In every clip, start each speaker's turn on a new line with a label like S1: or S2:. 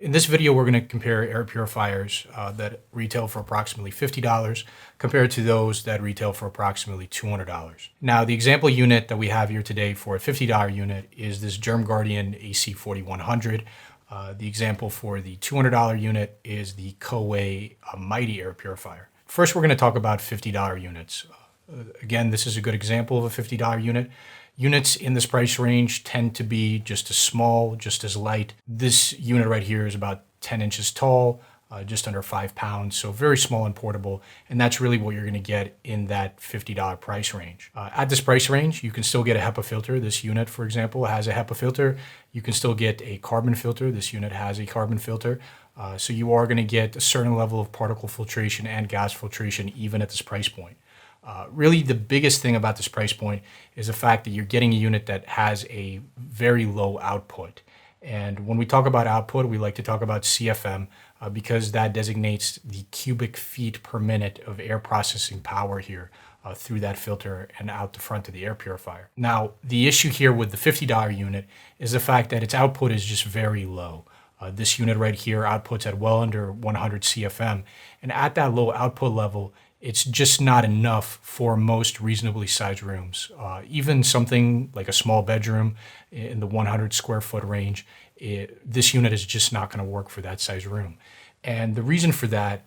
S1: In this video, we're going to compare air purifiers that retail for approximately $50 compared to those that retail for approximately $200. Now, the example unit that we have here today for a $50 unit is this Germ Guardian AC4100. The example for the $200 unit is the Kowei Mighty air purifier. First, we're going to talk about $50 units. Again, this is a good example of a $50 unit. Units in this price range tend to be just as small, just as light. This unit right here is about 10 inches tall, just under 5 pounds, so very small and portable, and that's really what you're going to get in that $50 price range. At this price range, you can still get a HEPA filter. This unit, for example, has a HEPA filter. You can still get a carbon filter. This unit has a carbon filter. So you are going to get a certain level of particle filtration and gas filtration even at this price point. Really, the biggest thing about this price point is the fact that you're getting a unit that has a very low output. And when we talk about output, we like to talk about CFM because that designates the cubic feet per minute of air processing power here through that filter and out the front of the air purifier. Now, the issue here with the $50 unit is the fact that its output is just very low. This unit right here outputs at well under 100 CFM. And at that low output level, it's just not enough for most reasonably sized rooms. Even something like a small bedroom in the 100 square foot range, this unit is just not going to work for that size room. And the reason for that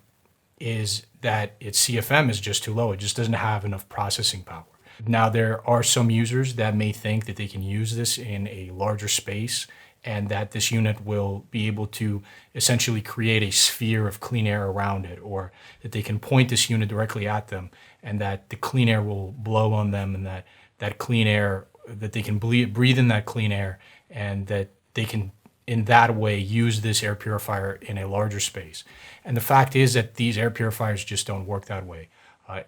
S1: is that its CFM is just too low. It just doesn't have enough processing power. Now, there are some users that may think that they can use this in a larger space and that this unit will be able to essentially create a sphere of clean air around it, or that they can point this unit directly at them and that the clean air will blow on them, and that clean air, that they can breathe in that clean air, and that they can in that way use this air purifier in a larger space. And the fact is that these air purifiers just don't work that way.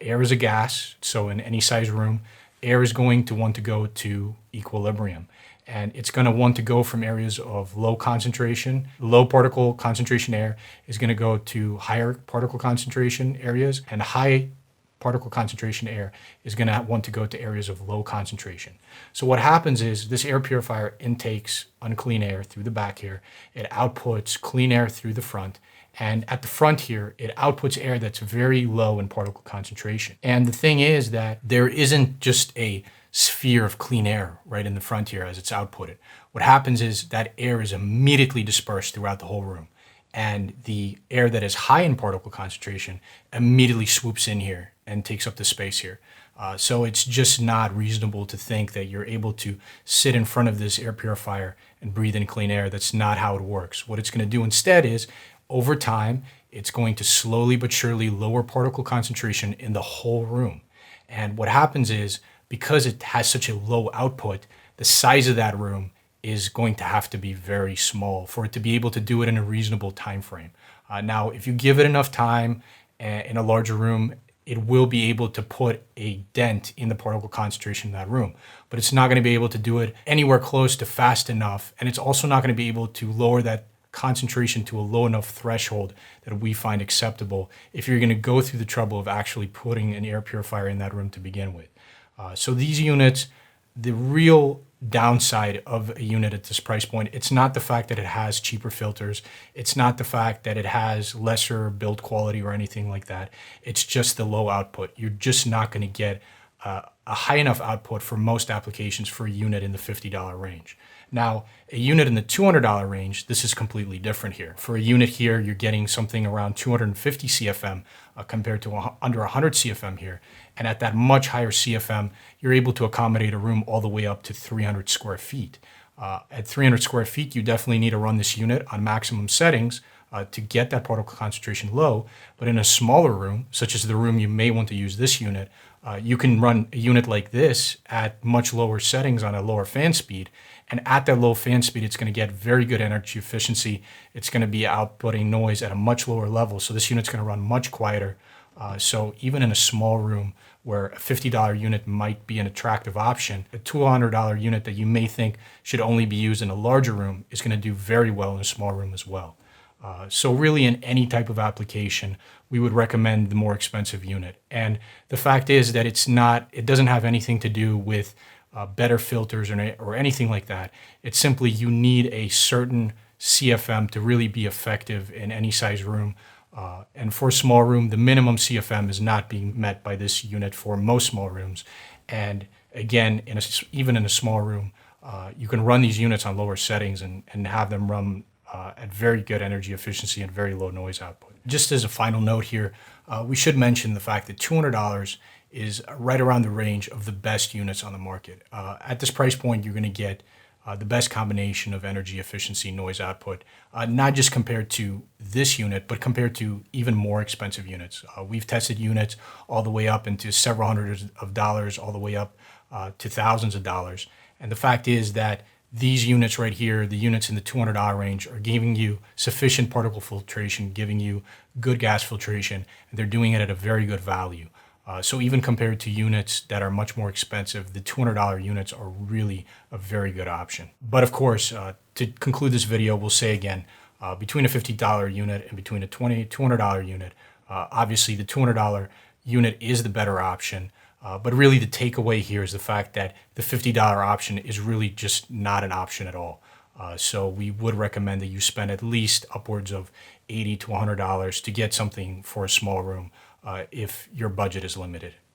S1: Air is a gas, so in any size room, air is going to want to go to equilibrium. And it's going to want to go from areas of low concentration, low particle concentration air is going to go to higher particle concentration areas, and high particle concentration air is going to want to go to areas of low concentration. So what happens is this air purifier intakes unclean air through the back here. It outputs clean air through the front. And at the front here, it outputs air that's very low in particle concentration. And the thing is that there isn't just a sphere of clean air right in the front here as it's outputted. What happens is that air is immediately dispersed throughout the whole room. And the air that is high in particle concentration immediately swoops in here and takes up the space here. So it's just not reasonable to think that you're able to sit in front of this air purifier and breathe in clean air. That's not how it works. What it's going to do instead is, over time, it's going to slowly but surely lower particle concentration in the whole room. And what happens is, because it has such a low output, the size of that room is going to have to be very small for it to be able to do it in a reasonable time frame. Now, if you give it enough time in a larger room, it will be able to put a dent in the particle concentration in that room. But it's not going to be able to do it anywhere close to fast enough, and it's also not going to be able to lower that concentration to a low enough threshold that we find acceptable if you're going to go through the trouble of actually putting an air purifier in that room to begin with. So these units, the real downside of a unit at this price point, it's not the fact that it has cheaper filters. It's not the fact that it has lesser build quality or anything like that. It's just the low output. You're just not going to get a high enough output for most applications for a unit in the $50 range. Now, a unit in the $200 range, this is completely different here. For a unit here, you're getting something around 250 CFM compared to under 100 CFM here. And at that much higher CFM, you're able to accommodate a room all the way up to 300 square feet. At 300 square feet, you definitely need to run this unit on maximum settings to get that particle concentration low. But in a smaller room, such as the room you may want to use this unit, you can run a unit like this at much lower settings on a lower fan speed. And at that low fan speed, it's going to get very good energy efficiency. It's going to be outputting noise at a much lower level. So this unit's going to run much quieter. So even in a small room where a $50 unit might be an attractive option, a $200 unit that you may think should only be used in a larger room is going to do very well in a small room as well. So really, in any type of application, we would recommend the more expensive unit. And the fact is that it doesn't have anything to do with better filters or anything like that. It's simply you need a certain CFM to really be effective in any size room. And for a small room, the minimum CFM is not being met by this unit for most small rooms. And again, even in a small room, you can run these units on lower settings and have them run at very good energy efficiency and very low noise output. Just as a final note here, we should mention the fact that $200 is right around the range of the best units on the market. At this price point, you're going to get the best combination of energy efficiency, noise output, not just compared to this unit, but compared to even more expensive units. We've tested units all the way up into several hundreds of dollars, all the way up to thousands of dollars. And the fact is that these units right here, the units in the $200 range, are giving you sufficient particle filtration, giving you good gas filtration, and they're doing it at a very good value. So even compared to units that are much more expensive, the $200 units are really a very good option. But of course, to conclude this video, we'll say again, between a $50 unit and between a $200 unit, obviously the $200 unit is the better option. But really the takeaway here is the fact that the $50 option is really just not an option at all. So we would recommend that you spend at least upwards of $80 to $100 to get something for a small room if your budget is limited.